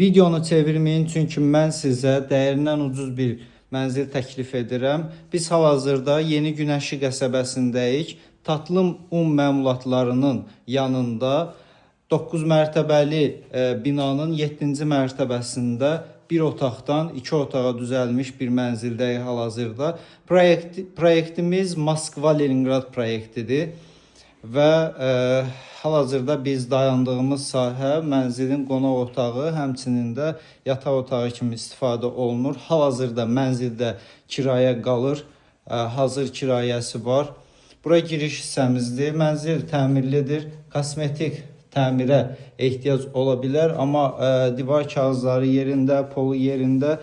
Videonu çevirmeyin çünki mən sizə dəyərindən ucuz bir mənzil təklif edirəm. Biz hal-hazırda Yeni Günəşli qəsəbəsindəyik. Tatlım un məmulatlarının yanında 9 mərtəbəli binanın 7-ci mərtəbəsində bir otaqdan 2 otağa düzəlmiş bir mənzildəyik hal-hazırda. Proyektimiz Moskva-Leningrad proyektidir və hal-hazırda biz dayandığımız sahə mənzilin qonaq otağı, həmçinin də yataq otağı kimi istifadə olunur. Hal-hazırda mənzildə kirayə qalır, hazır kirayəsi var. Bura giriş hissəmizdir. Mənzil təmirlidir, kosmetik təmirə ehtiyac ola bilər, amma divar kağızları yerində, polu yerində,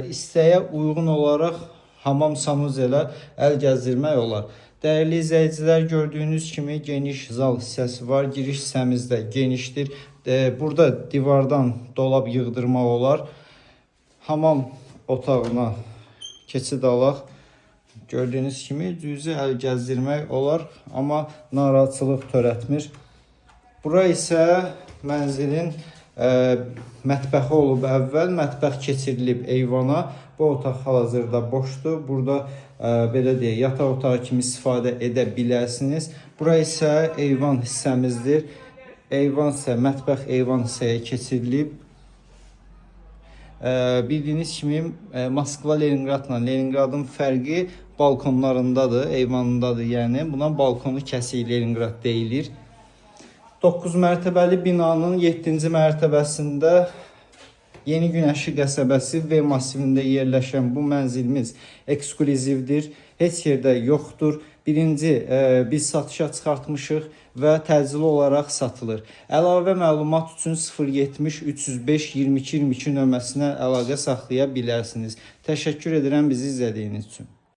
istəyə uyğun olaraq hamam sanuzelə əl gəzdirmək olar. Dəyərli izləyicilər, gördüyünüz kimi geniş zal hissəsi var. Giriş hissəmizdə genişdir. Burada divardan dolab yığdırmaq olar. Hamam otağına keçid alaq. Gördüyünüz kimi cüzi əl gəzdirmək olar, amma narahatçılıq törətmir. Bura isə mənzilin mətbəxi olub əvvəl. Mətbəx keçirilib eyvana. Bu otaq hal-hazırda boşdur. Burada belə deyək, yataq otağı kimi istifadə edə bilərsiniz. Bura isə eyvan hissəmizdir. Eyvan isə mətbəx eyvan hissəyə keçirilib. Bildiyiniz kimi Moskva-Leningradla Leningradın fərqi balkonlarındadır, eyvanındadır. Yəni buna balkonu kəsik Leningrad deyilir. 9 mərtəbəli binanın 7-ci mərtəbəsində Yeni Günəşli qəsəbəsi V massivində yerləşən bu mənzilimiz ekskluzivdir. Heç yerdə yoxdur. Birinci biz satışa çıxartmışıq və təcili olaraq satılır. Əlavə məlumat üçün 070 305 22 22 nömrəsinə əlaqə saxlaya bilərsiniz. Təşəkkür edirəm bizi izlədiyiniz üçün.